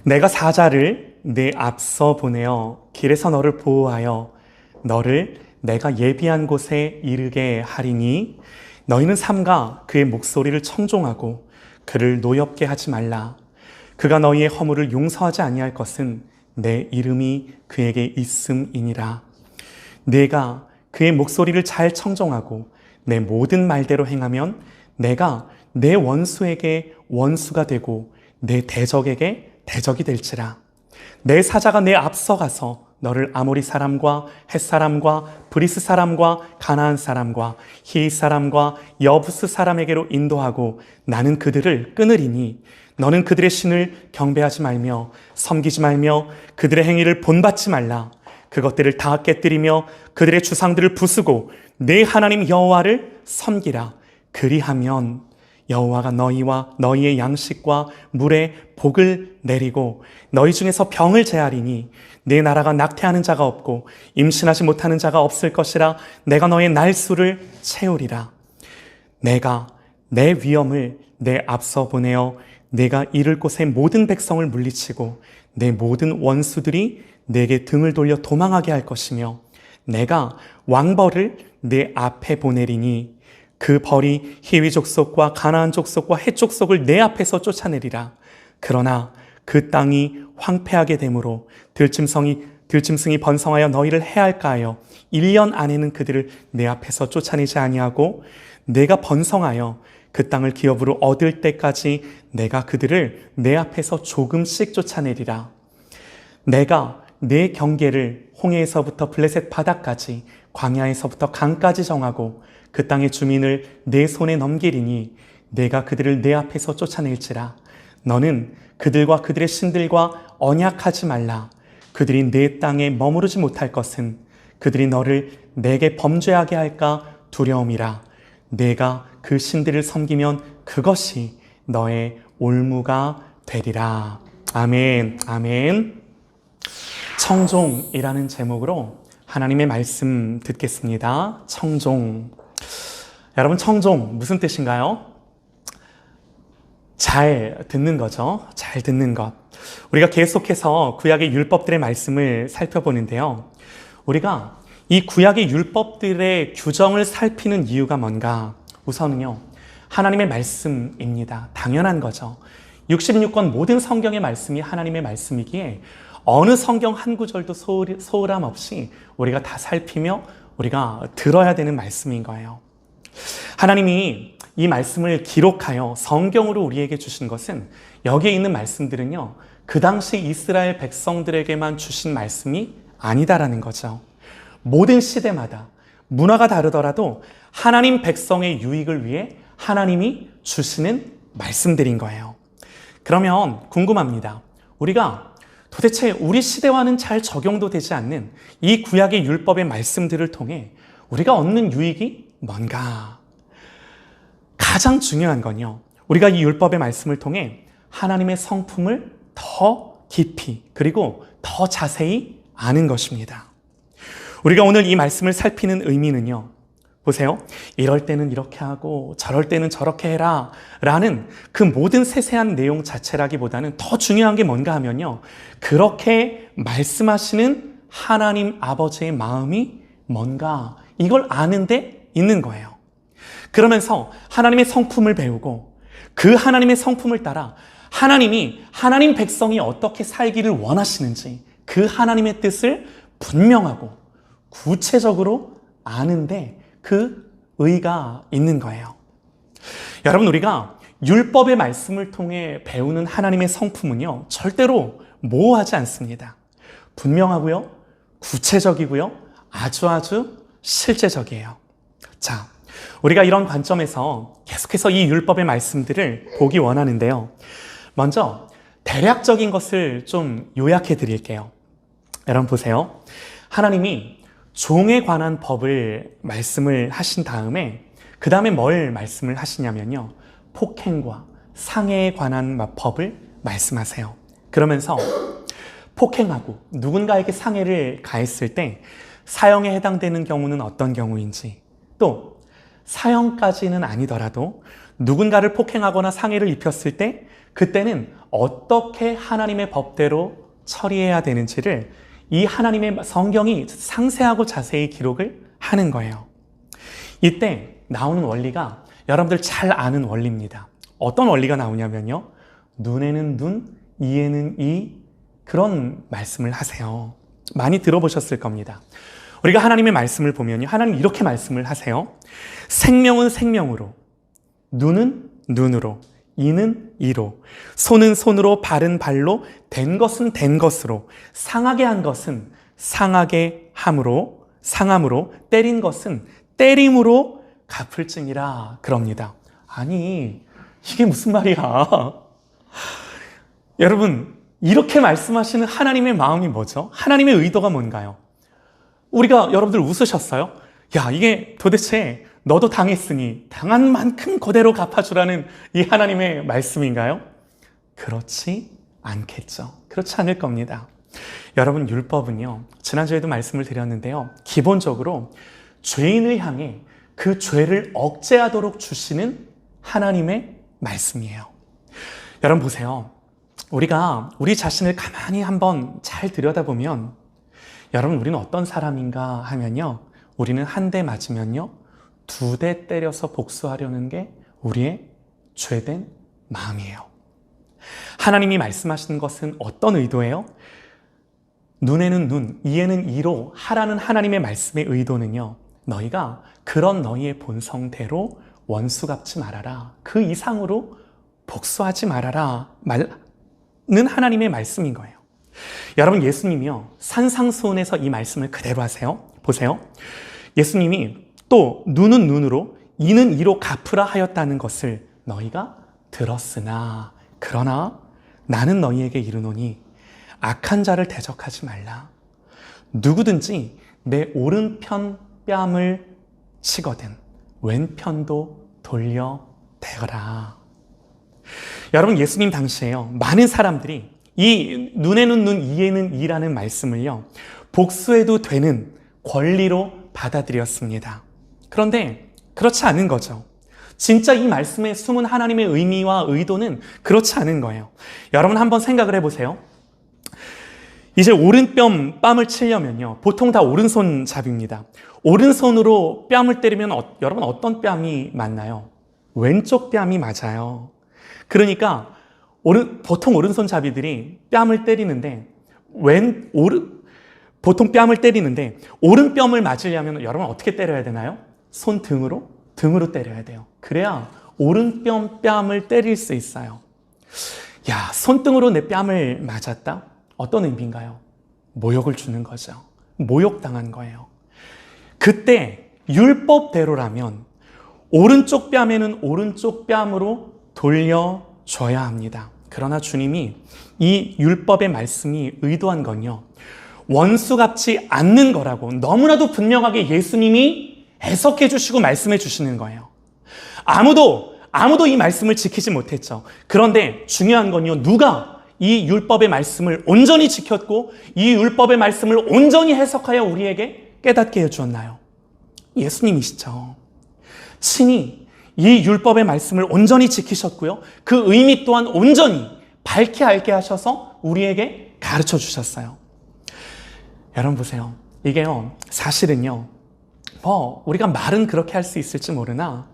내가 사자를 내 앞서 보내어 길에서 너를 보호하여 너를 내가 예비한 곳에 이르게 하리니 너희는 삼가 그의 목소리를 청종하고 그를 노엽게 하지 말라. 그가 너희의 허물을 용서하지 아니할 것은 내 이름이 그에게 있음이니라. 내가 그의 목소리를 잘 청종하고 내 모든 말대로 행하면 내가 내 원수에게 원수가 되고 내 대적에게 대적이 될지라. 내 사자가 내 앞서 가서 너를 아모리 사람과 헷 사람과 브리스 사람과 가나안 사람과 히윗 사람과 여부스 사람에게로 인도하고 나는 그들을 끊으리니 너는 그들의 신을 경배하지 말며 섬기지 말며 그들의 행위를 본받지 말라. 그것들을 다 깨뜨리며 그들의 주상들을 부수고 내 하나님 여호와를 섬기라. 그리하면 여호와가 너희와 너희의 양식과 물에 복을 내리고 너희 중에서 병을 제하리니 내 나라가 낙태하는 자가 없고 임신하지 못하는 자가 없을 것이라. 내가 너의 날수를 채우리라. 내가 내 위엄을 내 앞서 보내어 내가 이를 곳의 모든 백성을 물리치고 내 모든 원수들이 내게 등을 돌려 도망하게 할 것이며 내가 왕벌을 내 앞에 보내리니 그 벌이 히위 족속과 가나안 족속과 헷 족속을 내 앞에서 쫓아내리라. 그러나 그 땅이 황폐하게 되므로 들짐승이 번성하여 너희를 해할까 하여 1년 안에는 그들을 내 앞에서 쫓아내지 아니하고 내가 번성하여 그 땅을 기업으로 얻을 때까지 내가 그들을 내 앞에서 조금씩 쫓아내리라. 내가 내 경계를 홍해에서부터 블레셋 바다까지 광야에서부터 강까지 정하고 그 땅의 주민을 내 손에 넘기리니 내가 그들을 내 앞에서 쫓아낼지라. 너는 그들과 그들의 신들과 언약하지 말라. 그들이 내 땅에 머무르지 못할 것은 그들이 너를 내게 범죄하게 할까 두려움이라. 내가 그 신들을 섬기면 그것이 너의 올무가 되리라. 아멘, 아멘. 청종이라는 제목으로 하나님의 말씀 듣겠습니다. 청종. 여러분, 청종 무슨 뜻인가요? 잘 듣는 거죠. 잘 듣는 것. 우리가 계속해서 구약의 율법들의 말씀을 살펴보는데요. 우리가 이 구약의 율법들의 규정을 살피는 이유가 뭔가? 우선은요, 하나님의 말씀입니다. 당연한 거죠. 66권 모든 성경의 말씀이 하나님의 말씀이기에 어느 성경 한 구절도 소홀함 없이 우리가 다 살피며 우리가 들어야 되는 말씀인 거예요. 하나님이 이 말씀을 기록하여 성경으로 우리에게 주신 것은 여기에 있는 말씀들은요, 그 당시 이스라엘 백성들에게만 주신 말씀이 아니다라는 거죠. 모든 시대마다 문화가 다르더라도 하나님 백성의 유익을 위해 하나님이 주시는 말씀들인 거예요. 그러면 궁금합니다. 우리가 도대체 우리 시대와는 잘 적용도 되지 않는 이 구약의 율법의 말씀들을 통해 우리가 얻는 유익이 뭔가? 가장 중요한 건요, 우리가 이 율법의 말씀을 통해 하나님의 성품을 더 깊이 그리고 더 자세히 아는 것입니다. 우리가 오늘 이 말씀을 살피는 의미는요, 보세요. 이럴 때는 이렇게 하고 저럴 때는 저렇게 해라 라는 그 모든 세세한 내용 자체라기보다는 더 중요한 게 뭔가 하면요, 그렇게 말씀하시는 하나님 아버지의 마음이 뭔가, 이걸 아는 데 있는 거예요. 그러면서 하나님의 성품을 배우고 그 하나님의 성품을 따라 하나님이 하나님 백성이 어떻게 살기를 원하시는지 그 하나님의 뜻을 분명하고 구체적으로 아는데 그 의의가 있는 거예요. 여러분, 우리가 율법의 말씀을 통해 배우는 하나님의 성품은요, 절대로 모호하지 않습니다. 분명하고요, 구체적이고요, 아주 실제적이에요. 자, 우리가 이런 관점에서 계속해서 이 율법의 말씀들을 보기 원하는데요. 먼저 대략적인 것을 좀 요약해 드릴게요. 여러분 보세요. 하나님이 종에 관한 법을 말씀을 하신 다음에 그 다음에 뭘 말씀을 하시냐면요, 폭행과 상해에 관한 법을 말씀하세요. 그러면서 폭행하고 누군가에게 상해를 가했을 때 사형에 해당되는 경우는 어떤 경우인지, 또 사형까지는 아니더라도 누군가를 폭행하거나 상해를 입혔을 때 그때는 어떻게 하나님의 법대로 처리해야 되는지를 이 하나님의 성경이 상세하고 자세히 기록을 하는 거예요. 이때 나오는 원리가 여러분들 잘 아는 원리입니다. 어떤 원리가 나오냐면요. 눈에는 눈, 이에는 이, 그런 말씀을 하세요. 많이 들어보셨을 겁니다. 우리가 하나님의 말씀을 보면요. 하나님 이렇게 말씀을 하세요. 생명은 생명으로, 눈은 눈으로, 이는 이로, 손은 손으로, 발은 발로, 된 것은 된 것으로, 상하게 한 것은 상하게 함으로, 상함으로, 때린 것은 때림으로 갚을지니라 그럽니다. 아니, 이게 무슨 말이야? 여러분, 이렇게 말씀하시는 하나님의 마음이 뭐죠? 하나님의 의도가 뭔가요? 우리가 여러분들 웃으셨어요? 야, 이게 도대체 너도 당했으니 당한 만큼 그대로 갚아주라는 이 하나님의 말씀인가요? 그렇지 않겠죠. 그렇지 않을 겁니다. 여러분, 율법은요, 지난주에도 말씀을 드렸는데요, 기본적으로 죄인을 향해 그 죄를 억제하도록 주시는 하나님의 말씀이에요. 여러분 보세요. 우리가 우리 자신을 가만히 한번 잘 들여다보면 여러분, 우리는 어떤 사람인가 하면요, 우리는 한 대 맞으면요 2대 때려서 복수하려는 게 우리의 죄된 마음이에요. 하나님이 말씀하시는 것은 어떤 의도예요? 눈에는 눈, 이에는 이로 하라는 하나님의 말씀의 의도는요, 너희가 그런 너희의 본성대로 원수 갚지 말아라, 그 이상으로 복수하지 말아라 는 하나님의 말씀인 거예요. 여러분, 예수님이요, 산상수훈에서 이 말씀을 그대로 하세요. 보세요. 예수님이 또 눈은 눈으로, 이는 이로 갚으라 하였다는 것을 너희가 들었으나 그러나 나는 너희에게 이르노니 악한 자를 대적하지 말라. 누구든지 내 오른편 뺨을 치거든 왼편도 돌려 대거라. 여러분, 예수님 당시에요, 많은 사람들이 이 눈에는 눈, 이에는 이라는 말씀을요, 복수해도 되는 권리로 받아들였습니다. 그런데 그렇지 않은 거죠. 진짜 이 말씀에 숨은 하나님의 의미와 의도는 그렇지 않은 거예요. 여러분 한번 생각을 해보세요. 이제 오른뺨 뺨을 치려면요, 보통 다 오른손잡이입니다. 오른손으로 뺨을 때리면 여러분 어떤 뺨이 맞나요? 왼쪽 뺨이 맞아요. 그러니까 보통 오른손잡이들이 뺨을 때리는데 보통 뺨을 때리는데 오른뺨을 맞으려면 여러분 어떻게 때려야 되나요? 손등으로? 등으로 때려야 돼요. 그래야 오른뺨 뺨을 때릴 수 있어요. 야, 손등으로 내 뺨을 맞았다? 어떤 의미인가요? 모욕을 주는 거죠. 모욕당한 거예요. 그때 율법대로라면 오른쪽 뺨에는 오른쪽 뺨으로 돌려줘야 합니다. 그러나 주님이 이 율법의 말씀이 의도한 건요, 원수 갚지 않는 거라고 너무나도 분명하게 예수님이 해석해 주시고 말씀해 주시는 거예요. 아무도 이 말씀을 지키지 못했죠. 그런데 중요한 건요, 누가 이 율법의 말씀을 온전히 지켰고 이 율법의 말씀을 온전히 해석하여 우리에게 깨닫게 해주었나요? 예수님이시죠. 친히 이 율법의 말씀을 온전히 지키셨고요, 그 의미 또한 온전히 밝게 알게 하셔서 우리에게 가르쳐 주셨어요. 여러분 보세요. 이게요, 사실은요, 우리가 말은 그렇게 할 수 있을지 모르나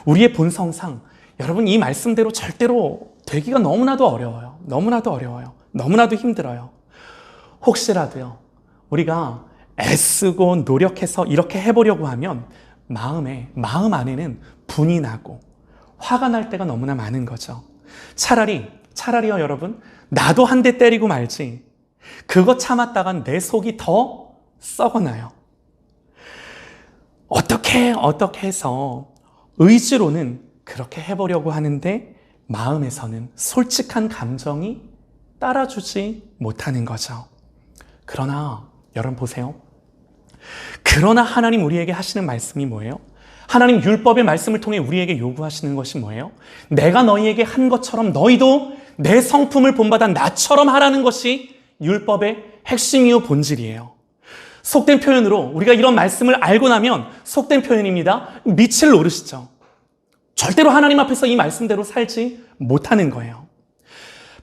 우리의 본성상 여러분 이 말씀대로 절대로 되기가 너무나도 어려워요. 너무나도 어려워요. 너무나도 힘들어요. 혹시라도요, 우리가 애쓰고 노력해서 이렇게 해보려고 하면 마음 안에는 분이 나고 화가 날 때가 너무나 많은 거죠. 차라리요 여러분, 나도 한 대 때리고 말지, 그거 참았다간 내 속이 더 썩어나요. 어떻게 해서 의지로는 그렇게 해보려고 하는데 마음에서는 솔직한 감정이 따라주지 못하는 거죠. 그러나 여러분 보세요. 그러나 하나님 우리에게 하시는 말씀이 뭐예요? 하나님 율법의 말씀을 통해 우리에게 요구하시는 것이 뭐예요? 내가 너희에게 한 것처럼 너희도 내 성품을 본받아 나처럼 하라는 것이 율법의 핵심이요 본질이에요. 속된 표현으로 우리가 이런 말씀을 알고 나면 속된 표현입니다. 밑을 노르시죠. 절대로 하나님 앞에서 이 말씀대로 살지 못하는 거예요.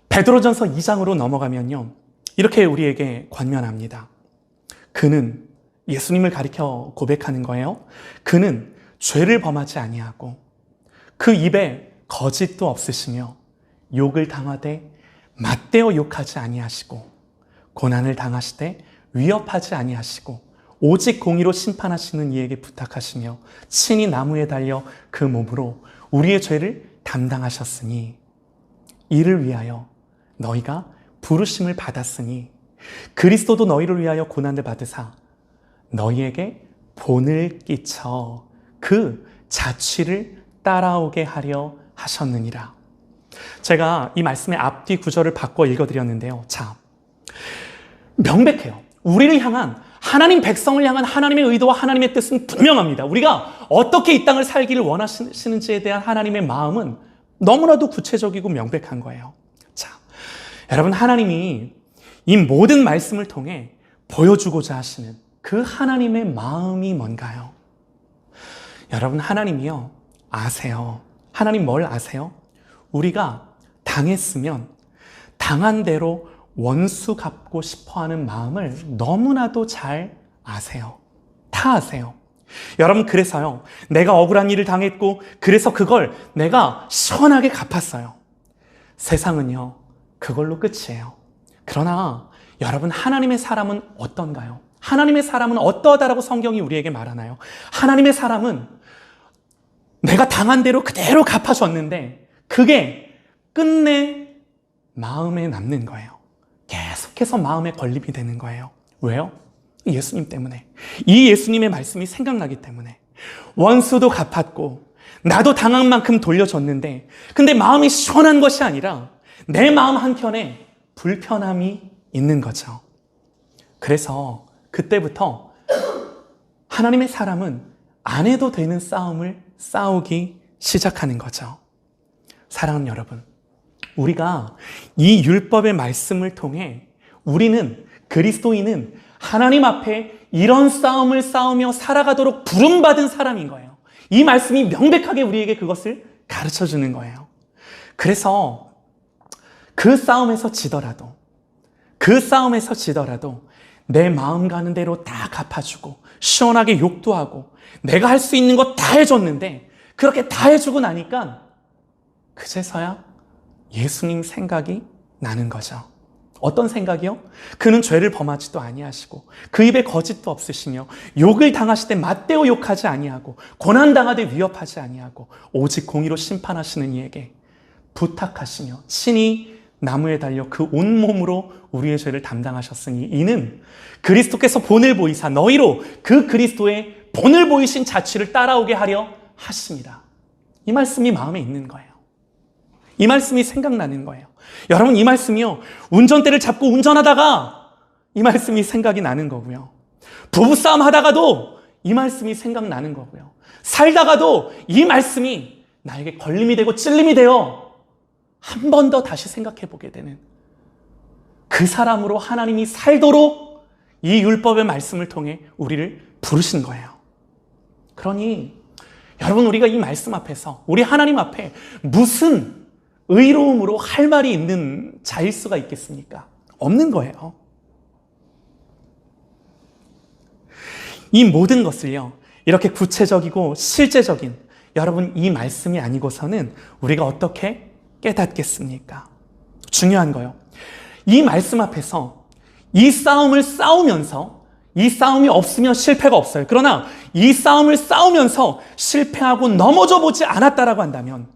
베드로전서 2장으로 넘어가면요. 이렇게 우리에게 권면합니다. 그는 예수님을 가리켜 고백하는 거예요. 그는 죄를 범하지 아니하고 그 입에 거짓도 없으시며 욕을 당하되 맞대어 욕하지 아니하시고 고난을 당하시되 위협하지 아니하시고 오직 공의로 심판하시는 이에게 부탁하시며 친히 나무에 달려 그 몸으로 우리의 죄를 담당하셨으니 이를 위하여 너희가 부르심을 받았으니 그리스도도 너희를 위하여 고난을 받으사 너희에게 본을 끼쳐 그 자취를 따라오게 하려 하셨느니라. 제가 이 말씀의 앞뒤 구절을 바꿔 읽어드렸는데요. 자, 명백해요. 우리를 향한 하나님 백성을 향한 하나님의 의도와 하나님의 뜻은 분명합니다. 우리가 어떻게 이 땅을 살기를 원하시는지에 대한 하나님의 마음은 너무나도 구체적이고 명백한 거예요. 자, 여러분, 하나님이 이 모든 말씀을 통해 보여주고자 하시는 그 하나님의 마음이 뭔가요? 여러분, 하나님이요, 아세요. 하나님 뭘 아세요? 우리가 당했으면 당한 대로 원수 갚고 싶어하는 마음을 너무나도 잘 아세요. 다 아세요. 여러분, 그래서요, 내가 억울한 일을 당했고 그래서 그걸 내가 시원하게 갚았어요. 세상은요, 그걸로 끝이에요. 그러나 여러분, 하나님의 사람은 어떤가요? 하나님의 사람은 어떠하다라고 성경이 우리에게 말하나요? 하나님의 사람은 내가 당한 대로 그대로 갚아줬는데 그게 끝내 마음에 남는 거예요. 계속해서 마음에 걸림이 되는 거예요. 왜요? 예수님 때문에. 이 예수님의 말씀이 생각나기 때문에. 원수도 갚았고 나도 당한 만큼 돌려줬는데 근데 마음이 시원한 것이 아니라 내 마음 한켠에 불편함이 있는 거죠. 그래서 그때부터 하나님의 사람은 안 해도 되는 싸움을 싸우기 시작하는 거죠. 사랑하는 여러분, 우리가 이 율법의 말씀을 통해 우리는, 그리스도인은 하나님 앞에 이런 싸움을 싸우며 살아가도록 부름받은 사람인 거예요. 이 말씀이 명백하게 우리에게 그것을 가르쳐 주는 거예요. 그래서 그 싸움에서 지더라도 내 마음 가는 대로 다 갚아주고 시원하게 욕도 하고 내가 할 수 있는 거 다 해줬는데 그렇게 다 해주고 나니까 그제서야 예수님 생각이 나는 거죠. 어떤 생각이요? 그는 죄를 범하지도 아니하시고 그 입에 거짓도 없으시며 욕을 당하실 때 맞대어 욕하지 아니하고 고난당하되 위협하지 아니하고 오직 공의로 심판하시는 이에게 부탁하시며 친히 나무에 달려 그 온몸으로 우리의 죄를 담당하셨으니 이는 그리스도께서 본을 보이사 너희로 그 그리스도의 본을 보이신 자취를 따라오게 하려 하십니다. 이 말씀이 마음에 있는 거예요. 이 말씀이 생각나는 거예요. 여러분, 이 말씀이요, 운전대를 잡고 운전하다가 이 말씀이 생각이 나는 거고요. 부부싸움 하다가도 이 말씀이 생각나는 거고요. 살다가도 이 말씀이 나에게 걸림이 되고 찔림이 되어 한 번 더 다시 생각해 보게 되는 그 사람으로 하나님이 살도록 이 율법의 말씀을 통해 우리를 부르신 거예요. 그러니 여러분, 우리가 이 말씀 앞에서 우리 하나님 앞에 무슨 의로움으로 할 말이 있는 자일 수가 있겠습니까? 없는 거예요. 이 모든 것을요, 이렇게 구체적이고 실제적인 여러분 이 말씀이 아니고서는 우리가 어떻게 깨닫겠습니까? 중요한 거요. 이 말씀 앞에서 이 싸움을 싸우면서 이 싸움이 없으면 실패가 없어요. 그러나 이 싸움을 싸우면서 실패하고 넘어져 보지 않았다라고 한다면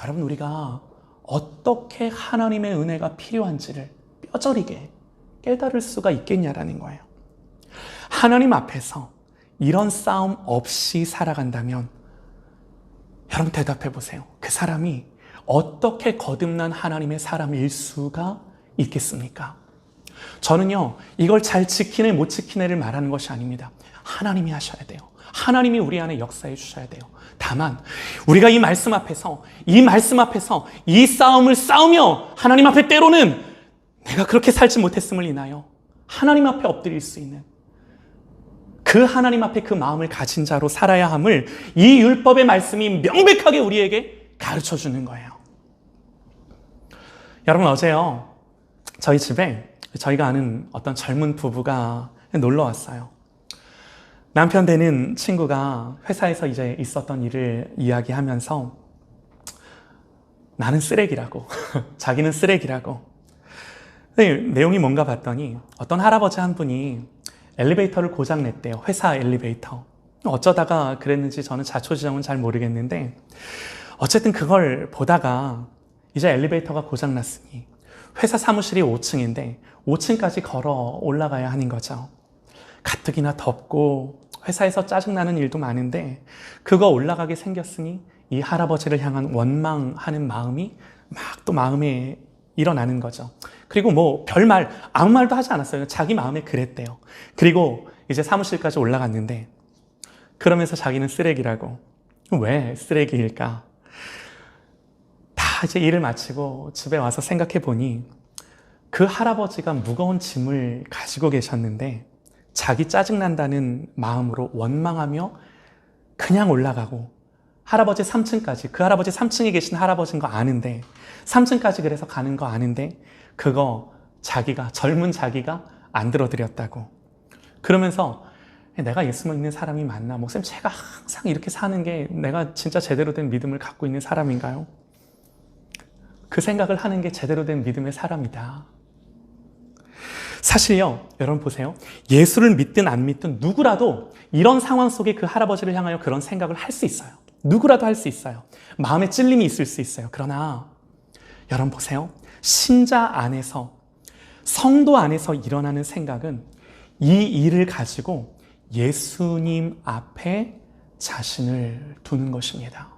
여러분, 우리가 어떻게 하나님의 은혜가 필요한지를 뼈저리게 깨달을 수가 있겠냐라는 거예요. 하나님 앞에서 이런 싸움 없이 살아간다면 여러분 대답해 보세요. 그 사람이 어떻게 거듭난 하나님의 사람일 수가 있겠습니까? 저는요, 이걸 잘 지키네 못 지키네를 말하는 것이 아닙니다. 하나님이 하셔야 돼요. 하나님이 우리 안에 역사해 주셔야 돼요. 다만 우리가 이 말씀 앞에서 이 싸움을 싸우며 하나님 앞에 때로는 내가 그렇게 살지 못했음을 인하여 하나님 앞에 엎드릴 수 있는 그 하나님 앞에 그 마음을 가진 자로 살아야 함을 이 율법의 말씀이 명백하게 우리에게 가르쳐 주는 거예요. 여러분, 어제요, 저희 집에 저희가 아는 어떤 젊은 부부가 놀러 왔어요. 남편 되는 친구가 회사에서 이제 있었던 일을 이야기하면서 나는 쓰레기라고, 자기는 쓰레기라고. 내용이 뭔가 봤더니 어떤 할아버지 한 분이 엘리베이터를 고장 냈대요. 회사 엘리베이터. 어쩌다가 그랬는지 저는 자초지종은 잘 모르겠는데 어쨌든 그걸 보다가 이제 엘리베이터가 고장 났으니 회사 사무실이 5층인데 5층까지 걸어 올라가야 하는 거죠. 가뜩이나 덥고 회사에서 짜증나는 일도 많은데 그거 올라가게 생겼으니 이 할아버지를 향한 원망하는 마음이 막 또 마음에 일어나는 거죠. 그리고 뭐 별말, 아무 말도 하지 않았어요. 자기 마음에 그랬대요. 그리고 이제 사무실까지 올라갔는데 그러면서 자기는 쓰레기라고. 왜 쓰레기일까? 다 이제 일을 마치고 집에 와서 생각해 보니 그 할아버지가 무거운 짐을 가지고 계셨는데 자기 짜증난다는 마음으로 원망하며 그냥 올라가고 할아버지 3층까지, 그 할아버지 3층에 계신 할아버지인 거 아는데 3층까지 그래서 가는 거 아는데 그거 자기가, 젊은 자기가 안 들어드렸다고. 그러면서 내가 예수 믿는 사람이 맞나? 목사님, 제가 항상 이렇게 사는 게 내가 진짜 제대로 된 믿음을 갖고 있는 사람인가요? 그 생각을 하는 게 제대로 된 믿음의 사람이다. 사실요, 여러분 보세요. 예수를 믿든 안 믿든 누구라도 이런 상황 속에 그 할아버지를 향하여 그런 생각을 할 수 있어요. 누구라도 할 수 있어요. 마음에 찔림이 있을 수 있어요. 그러나 여러분 보세요. 신자 안에서, 성도 안에서 일어나는 생각은 이 일을 가지고 예수님 앞에 자신을 두는 것입니다.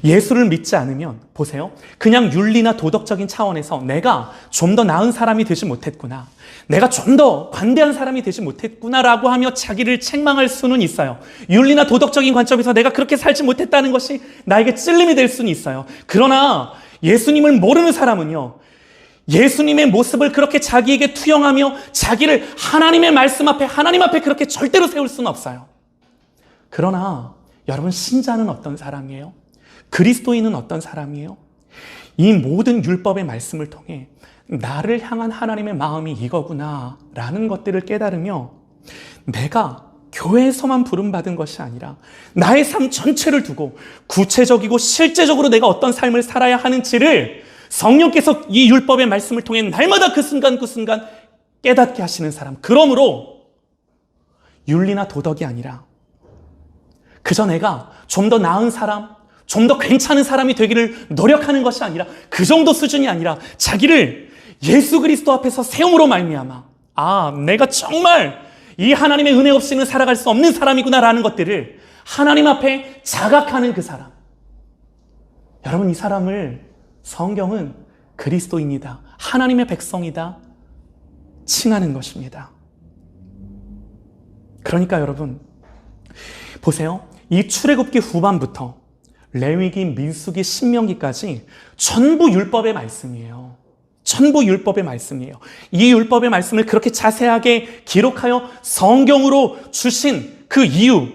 예수를 믿지 않으면 보세요. 그냥 윤리나 도덕적인 차원에서 내가 좀 더 나은 사람이 되지 못했구나, 내가 좀 더 관대한 사람이 되지 못했구나라고 하며 자기를 책망할 수는 있어요. 윤리나 도덕적인 관점에서 내가 그렇게 살지 못했다는 것이 나에게 찔림이 될 수는 있어요. 그러나 예수님을 모르는 사람은요, 예수님의 모습을 그렇게 자기에게 투영하며 자기를 하나님의 말씀 앞에, 하나님 앞에 그렇게 절대로 세울 수는 없어요. 그러나 여러분, 신자는 어떤 사람이에요? 그리스도인은 어떤 사람이에요? 이 모든 율법의 말씀을 통해 나를 향한 하나님의 마음이 이거구나 라는 것들을 깨달으며 내가 교회에서만 부름받은 것이 아니라 나의 삶 전체를 두고 구체적이고 실제적으로 내가 어떤 삶을 살아야 하는지를 성령께서 이 율법의 말씀을 통해 날마다 그 순간 그 순간 깨닫게 하시는 사람. 그러므로 윤리나 도덕이 아니라 그저 내가 좀 더 나은 사람, 좀 더 괜찮은 사람이 되기를 노력하는 것이 아니라 그 정도 수준이 아니라 자기를 예수 그리스도 앞에서 세움으로 말미암아 내가 정말 이 하나님의 은혜 없이는 살아갈 수 없는 사람이구나라는 것들을 하나님 앞에 자각하는 그 사람. 여러분, 이 사람을 성경은 그리스도인이다, 하나님의 백성이다 칭하는 것입니다. 그러니까 여러분 보세요. 이 출애굽기 후반부터 레위기, 민수기, 신명기까지 전부 율법의 말씀이에요. 전부 율법의 말씀이에요. 이 율법의 말씀을 그렇게 자세하게 기록하여 성경으로 주신 그 이유,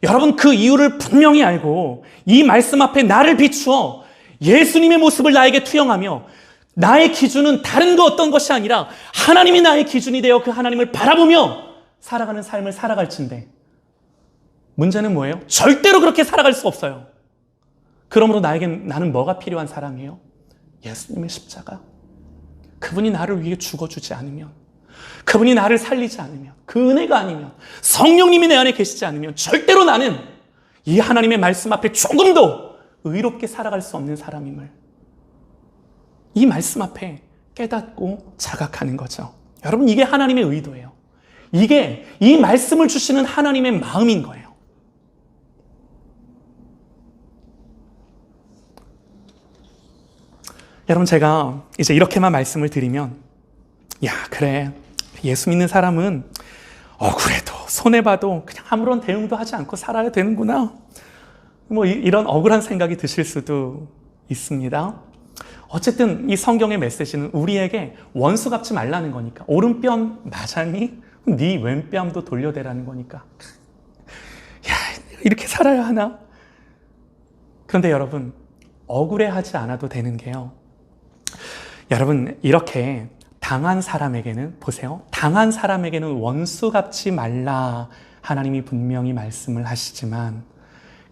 여러분 그 이유를 분명히 알고 이 말씀 앞에 나를 비추어 예수님의 모습을 나에게 투영하며 나의 기준은 다른 거 어떤 것이 아니라 하나님이 나의 기준이 되어 그 하나님을 바라보며 살아가는 삶을 살아갈진데 문제는 뭐예요? 절대로 그렇게 살아갈 수 없어요. 그러므로 나는 뭐가 필요한 사람이에요? 예수님의 십자가. 그분이 나를 위해 죽어주지 않으면, 그분이 나를 살리지 않으면, 그 은혜가 아니면, 성령님이 내 안에 계시지 않으면 절대로 나는 이 하나님의 말씀 앞에 조금도 의롭게 살아갈 수 없는 사람임을 이 말씀 앞에 깨닫고 자각하는 거죠. 여러분, 이게 하나님의 의도예요. 이게 이 말씀을 주시는 하나님의 마음인 거예요. 여러분, 제가 이제 이렇게만 말씀을 드리면 그래, 예수 믿는 사람은 억울해도 손해봐도 그냥 아무런 대응도 하지 않고 살아야 되는구나, 이런 억울한 생각이 드실 수도 있습니다. 어쨌든 이 성경의 메시지는 우리에게 원수 갚지 말라는 거니까 오른편 맞았니? 네 왼뺨도 돌려대라는 거니까. 야, 이렇게 살아야 하나? 그런데 여러분, 억울해하지 않아도 되는 게요. 여러분, 이렇게 당한 사람에게는, 보세요. 당한 사람에게는 원수 갚지 말라 하나님이 분명히 말씀을 하시지만,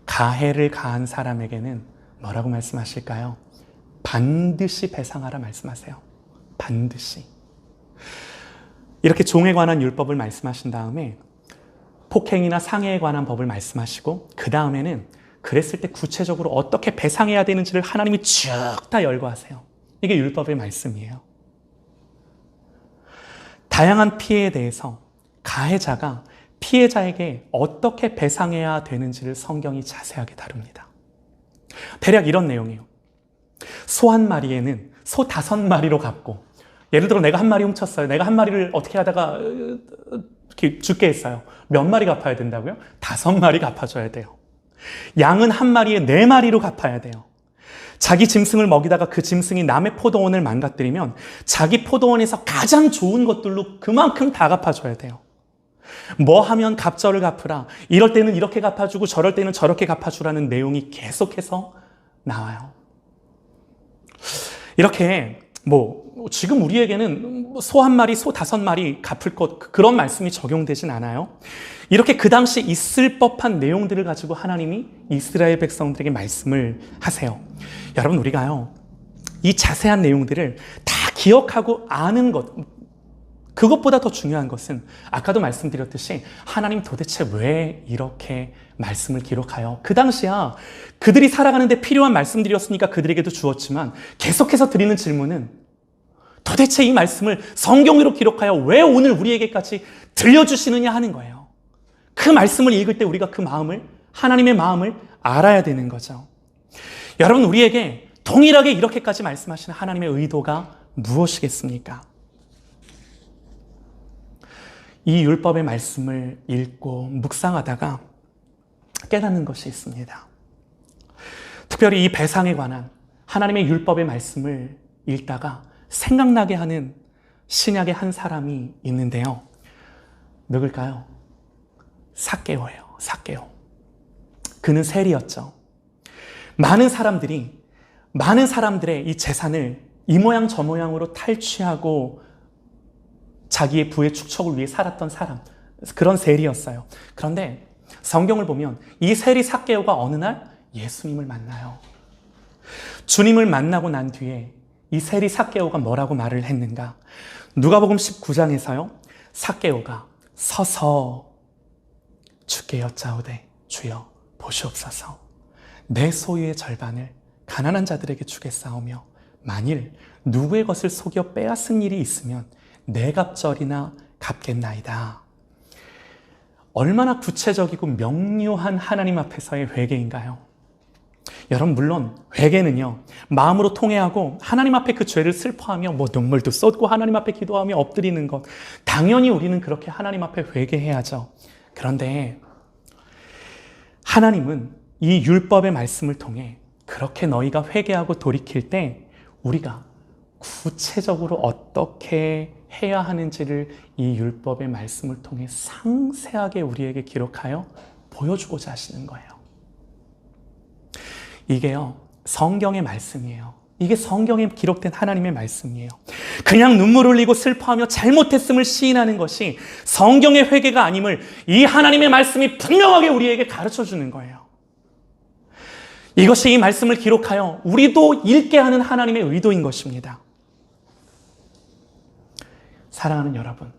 가해를 가한 사람에게는 뭐라고 말씀하실까요? 반드시 배상하라 말씀하세요. 반드시. 이렇게 종에 관한 율법을 말씀하신 다음에 폭행이나 상해에 관한 법을 말씀하시고, 그 다음에는 그랬을 때 구체적으로 어떻게 배상해야 되는지를 하나님이 쭉 다 열거하세요. 이게 율법의 말씀이에요. 다양한 피해에 대해서 가해자가 피해자에게 어떻게 배상해야 되는지를 성경이 자세하게 다룹니다. 대략 이런 내용이에요. 소 한 마리에는 소 5마리로 갚고, 예를 들어 내가 한 마리 훔쳤어요. 내가 한 마리를 어떻게 하다가 이렇게 죽게 했어요. 몇 마리 갚아야 된다고요? 5마리 갚아줘야 돼요. 양은 한 마리에 4마리로 갚아야 돼요. 자기 짐승을 먹이다가 그 짐승이 남의 포도원을 망가뜨리면 자기 포도원에서 가장 좋은 것들로 그만큼 다 갚아줘야 돼요. 뭐 하면 갑절을 갚으라. 이럴 때는 이렇게 갚아주고 저럴 때는 저렇게 갚아주라는 내용이 계속해서 나와요. 이렇게 지금 우리에게는 소 한 마리, 소 5마리 갚을 것, 그런 말씀이 적용되진 않아요. 이렇게 그 당시 있을 법한 내용들을 가지고 하나님이 이스라엘 백성들에게 말씀을 하세요. 여러분, 우리가요, 이 자세한 내용들을 다 기억하고 아는 것, 그것보다 더 중요한 것은 아까도 말씀드렸듯이 하나님 도대체 왜 이렇게 말씀을 기록하여, 그 당시야 그들이 살아가는데 필요한 말씀들이었으니까 그들에게도 주었지만, 계속해서 드리는 질문은 도대체 이 말씀을 성경으로 기록하여 왜 오늘 우리에게까지 들려주시느냐 하는 거예요. 그 말씀을 읽을 때 우리가 그 마음을, 하나님의 마음을 알아야 되는 거죠. 여러분, 우리에게 동일하게 이렇게까지 말씀하시는 하나님의 의도가 무엇이겠습니까? 이 율법의 말씀을 읽고 묵상하다가 깨닫는 것이 있습니다. 특별히 이 배상에 관한 하나님의 율법의 말씀을 읽다가 생각나게 하는 신약의 한 사람이 있는데요. 누굴까요? 삭개오예요. 삭개오. 그는 세리였죠. 많은 사람들의 이 재산을 이 모양 저 모양으로 탈취하고 자기의 부의 축적을 위해 살았던 사람, 그런 세리였어요. 그런데 성경을 보면 이 세리 삭개오가 어느 날 예수님을 만나요. 주님을 만나고 난 뒤에 이 세리 삭개오가 뭐라고 말을 했는가? 누가복음 19장에서요. 삭개오가 서서 주께 여짜오되 주여 보시옵소서, 내 소유의 절반을 가난한 자들에게 주겠사오며 만일 누구의 것을 속여 빼앗은 일이 있으면 내 갑절이나 갚겠나이다. 얼마나 구체적이고 명료한 하나님 앞에서의 회개인가요? 여러분, 물론 회개는요, 마음으로 통회하고 하나님 앞에 그 죄를 슬퍼하며 눈물도 쏟고 하나님 앞에 기도하며 엎드리는 것, 당연히 우리는 그렇게 하나님 앞에 회개해야죠. 그런데 하나님은 이 율법의 말씀을 통해 그렇게 너희가 회개하고 돌이킬 때 우리가 구체적으로 어떻게 해야 하는지를 이 율법의 말씀을 통해 상세하게 우리에게 기록하여 보여주고자 하시는 거예요. 이게요, 성경의 말씀이에요. 이게 성경에 기록된 하나님의 말씀이에요. 그냥 눈물 흘리고 슬퍼하며 잘못했음을 시인하는 것이 성경의 회개가 아님을 이 하나님의 말씀이 분명하게 우리에게 가르쳐주는 거예요. 이것이 이 말씀을 기록하여 우리도 읽게 하는 하나님의 의도인 것입니다. 사랑하는 여러분,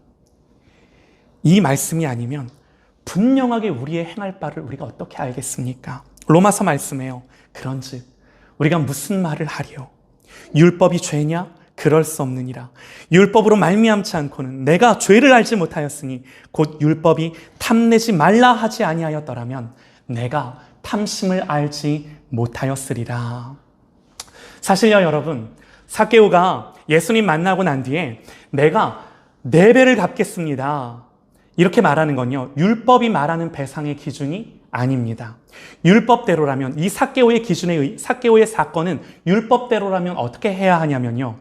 이 말씀이 아니면 분명하게 우리의 행할 바를 우리가 어떻게 알겠습니까? 로마서 말씀에요. 그런즉 우리가 무슨 말을 하리요? 율법이 죄냐? 그럴 수 없느니라. 율법으로 말미암지 않고는 내가 죄를 알지 못하였으니 곧 율법이 탐내지 말라 하지 아니하였더라면 내가 탐심을 알지 못하였으리라. 사실요, 여러분, 삭개오가 예수님 만나고 난 뒤에 내가 4배를 갚겠습니다, 이렇게 말하는 건요, 율법이 말하는 배상의 기준이 아닙니다. 율법대로라면, 이 삭개오의 사건은 율법대로라면 어떻게 해야 하냐면요,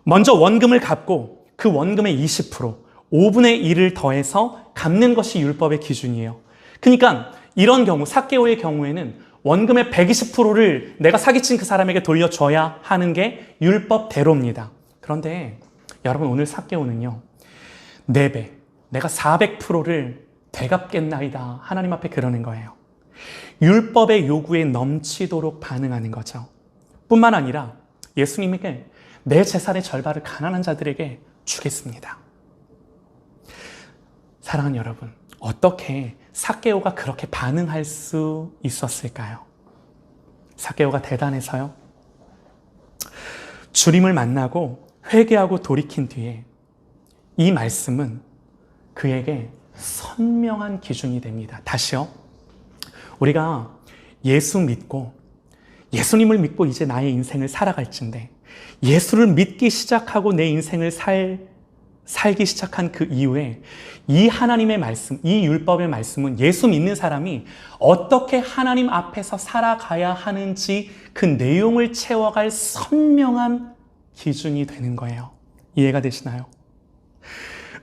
먼저 원금을 갚고 그 원금의 20%, 5분의 1을 더해서 갚는 것이 율법의 기준이에요. 그러니까 이런 경우, 삭개오의 경우에는 원금의 120%를 내가 사기친 그 사람에게 돌려줘야 하는 게 율법대로입니다. 그런데 여러분, 오늘 삭개오는요, 4배, 내가 400%를 되갚겠나이다 하나님 앞에 그러는 거예요. 율법의 요구에 넘치도록 반응하는 거죠. 뿐만 아니라 예수님에게 내 재산의 절반을 가난한 자들에게 주겠습니다. 사랑하는 여러분, 어떻게 삭개오가 그렇게 반응할 수 있었을까요? 삭개오가 대단해서요? 주님을 만나고 회개하고 돌이킨 뒤에 이 말씀은 그에게 선명한 기준이 됩니다. 다시요. 우리가 예수님을 믿고 이제 나의 인생을 살아갈진데, 예수를 믿기 시작하고 내 인생을 살기 시작한 그 이후에 이 하나님의 말씀, 이 율법의 말씀은 예수 믿는 사람이 어떻게 하나님 앞에서 살아가야 하는지 그 내용을 채워갈 선명한 기준이 되는 거예요. 이해가 되시나요?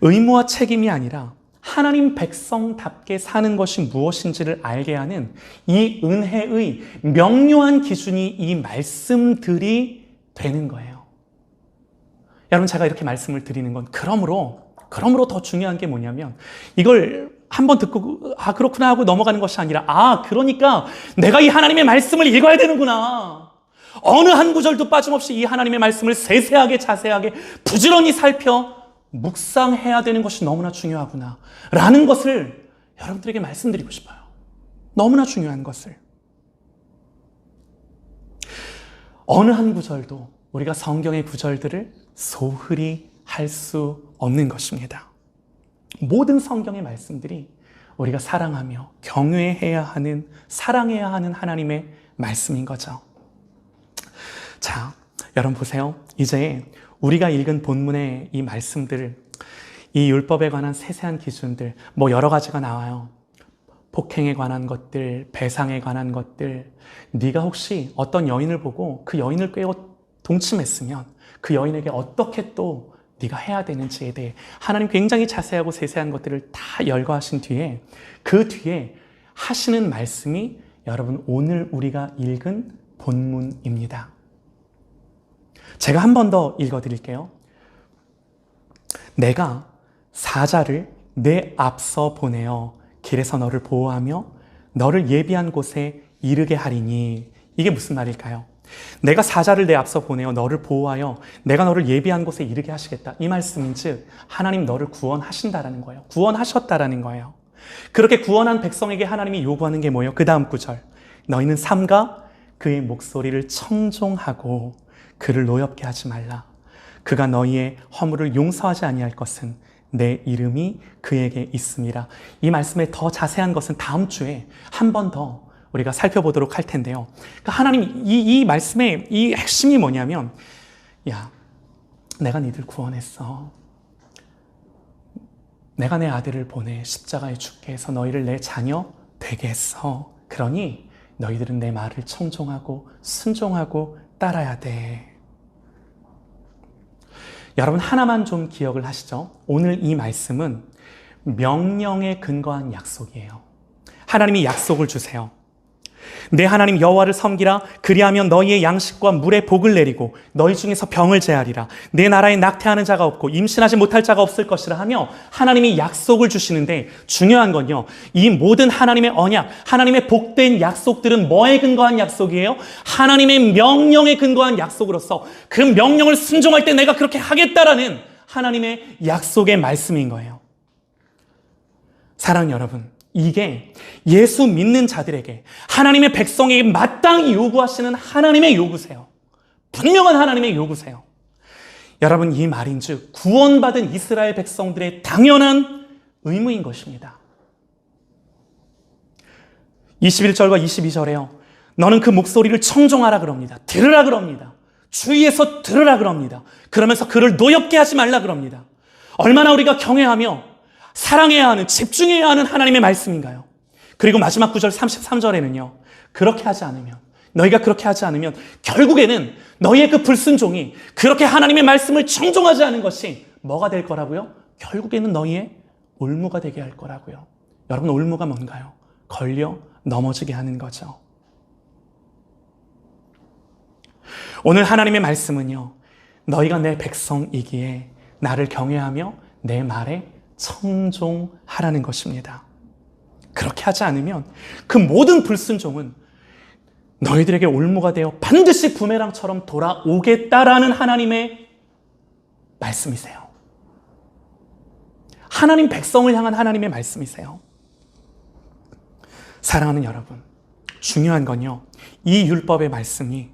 의무와 책임이 아니라 하나님 백성답게 사는 것이 무엇인지를 알게 하는 이 은혜의 명료한 기준이 이 말씀들이 되는 거예요. 여러분, 제가 이렇게 말씀을 드리는 건 그러므로 더 중요한 게 뭐냐면, 이걸 한번 듣고 그렇구나 하고 넘어가는 것이 아니라, 그러니까 내가 이 하나님의 말씀을 읽어야 되는구나, 어느 한 구절도 빠짐없이 이 하나님의 말씀을 세세하게 자세하게 부지런히 살펴 묵상해야 되는 것이 너무나 중요하구나 라는 것을 여러분들에게 말씀드리고 싶어요. 너무나 중요한 것을. 어느 한 구절도 우리가 성경의 구절들을 소홀히 할 수 없는 것입니다. 모든 성경의 말씀들이 우리가 사랑하며 경외해야 하는, 사랑해야 하는 하나님의 말씀인 거죠. 자, 여러분 보세요. 이제 우리가 읽은 본문의 이 말씀들, 이 율법에 관한 세세한 기준들, 여러 가지가 나와요. 폭행에 관한 것들, 배상에 관한 것들. 네가 혹시 어떤 여인을 보고 그 여인을 꿰고 동침했으면 그 여인에게 어떻게 또 네가 해야 되는지에 대해 하나님 굉장히 자세하고 세세한 것들을 다 열거하신 뒤에, 그 뒤에 하시는 말씀이 여러분 오늘 우리가 읽은 본문입니다. 제가 한 번 더 읽어드릴게요. 내가 사자를 내 앞서 보내어 길에서 너를 보호하며 너를 예비한 곳에 이르게 하리니. 이게 무슨 말일까요? 내가 사자를 내 앞서 보내어 너를 보호하여 내가 너를 예비한 곳에 이르게 하시겠다. 이 말씀인즉 하나님 너를 구원하신다라는 거예요. 구원하셨다라는 거예요. 그렇게 구원한 백성에게 하나님이 요구하는 게 뭐예요? 그 다음 구절. 너희는 삼가 그의 목소리를 청종하고 그를 노엽게 하지 말라. 그가 너희의 허물을 용서하지 아니할 것은 내 이름이 그에게 있음이라. 이 말씀의 더 자세한 것은 다음 주에 한 번 더 우리가 살펴보도록 할 텐데요. 그러니까 하나님 이 말씀의 이 핵심이 뭐냐면, 내가 니들 구원했어. 내가 내 아들을 보내 십자가에 죽게 해서 너희를 내 자녀 되게 했어. 그러니 너희들은 내 말을 청종하고 순종하고 따라야 돼. 여러분, 하나만 좀 기억을 하시죠. 오늘 이 말씀은 명령에 근거한 약속이에요. 하나님이 약속을 주세요. 내 하나님 여호와를 섬기라. 그리하면 너희의 양식과 물의 복을 내리고 너희 중에서 병을 제하리라. 내 나라에 낙태하는 자가 없고 임신하지 못할 자가 없을 것이라 하며 하나님이 약속을 주시는데, 중요한 건요, 이 모든 하나님의 언약, 하나님의 복된 약속들은 뭐에 근거한 약속이에요? 하나님의 명령에 근거한 약속으로서 그 명령을 순종할 때 내가 그렇게 하겠다라는 하나님의 약속의 말씀인 거예요. 사랑하는 여러분, 이게 예수 믿는 자들에게, 하나님의 백성에게 마땅히 요구하시는 하나님의 요구세요. 분명한 하나님의 요구세요. 여러분, 이 말인즉 구원받은 이스라엘 백성들의 당연한 의무인 것입니다. 21절과 22절에요. 너는 그 목소리를 청종하라 그럽니다. 들으라 그럽니다. 주위에서 들으라 그럽니다. 그러면서 그를 노엽게 하지 말라 그럽니다. 얼마나 우리가 경외하며 사랑해야 하는, 집중해야 하는 하나님의 말씀인가요? 그리고 마지막 구절 33절에는요. 너희가 그렇게 하지 않으면 결국에는 너희의 그 불순종이 그렇게 하나님의 말씀을 청종하지 않은 것이 뭐가 될 거라고요? 결국에는 너희의 올무가 되게 할 거라고요. 여러분, 올무가 뭔가요? 걸려 넘어지게 하는 거죠. 오늘 하나님의 말씀은요, 너희가 내 백성이기에 나를 경외하며 내 말에 청종하라는 것입니다. 그렇게 하지 않으면 그 모든 불순종은 너희들에게 올무가 되어 반드시 부메랑처럼 돌아오겠다라는 하나님의 말씀이세요. 하나님 백성을 향한 하나님의 말씀이세요. 사랑하는 여러분, 중요한 건요, 이 율법의 말씀이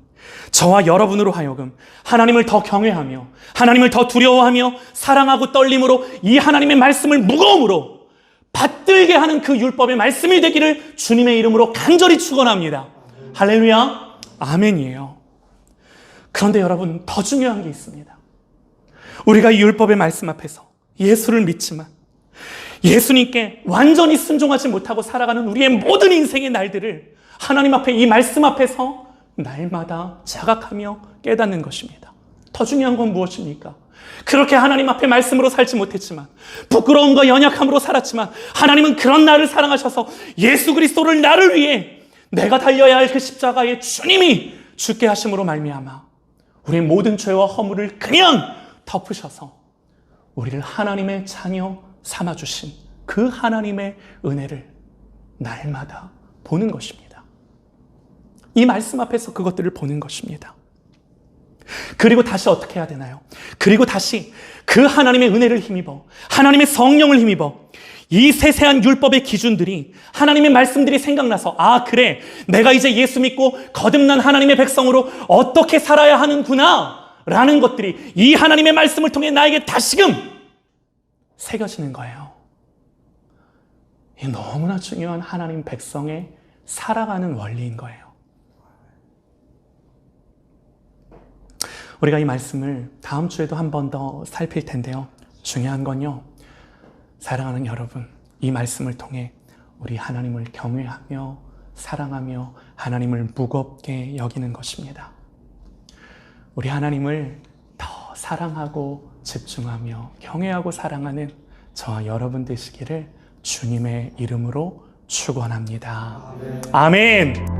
저와 여러분으로 하여금 하나님을 더 경외하며 하나님을 더 두려워하며 사랑하고 떨림으로 이 하나님의 말씀을 무거움으로 받들게 하는 그 율법의 말씀이 되기를 주님의 이름으로 간절히 축원합니다. 할렐루야, 아멘이에요. 그런데 여러분, 더 중요한 게 있습니다. 우리가 이 율법의 말씀 앞에서 예수를 믿지만 예수님께 완전히 순종하지 못하고 살아가는 우리의 모든 인생의 날들을 하나님 앞에, 이 말씀 앞에서 날마다 자각하며 깨닫는 것입니다. 더 중요한 건 무엇입니까? 그렇게 하나님 앞에 말씀으로 살지 못했지만, 부끄러움과 연약함으로 살았지만, 하나님은 그런 나를 사랑하셔서 예수 그리스도를 나를 위해 내가 달려야 할 그 십자가에 주님이 죽게 하심으로 말미암아 우리의 모든 죄와 허물을 그냥 덮으셔서 우리를 하나님의 자녀 삼아주신 그 하나님의 은혜를 날마다 보는 것입니다. 이 말씀 앞에서 그것들을 보는 것입니다. 그리고 다시 어떻게 해야 되나요? 그리고 다시 그 하나님의 은혜를 힘입어, 하나님의 성령을 힘입어 이 세세한 율법의 기준들이, 하나님의 말씀들이 생각나서, 아, 그래, 내가 이제 예수 믿고 거듭난 하나님의 백성으로 어떻게 살아야 하는구나 라는 것들이 이 하나님의 말씀을 통해 나에게 다시금 새겨지는 거예요. 이게 너무나 중요한 하나님 백성의 살아가는 원리인 거예요. 우리가 이 말씀을 다음 주에도 한 번 더 살필 텐데요. 중요한 건요, 사랑하는 여러분, 이 말씀을 통해 우리 하나님을 경외하며 사랑하며 하나님을 무겁게 여기는 것입니다. 우리 하나님을 더 사랑하고 집중하며 경외하고 사랑하는 저와 여러분 되시기를 주님의 이름으로 축원합니다. 아멘.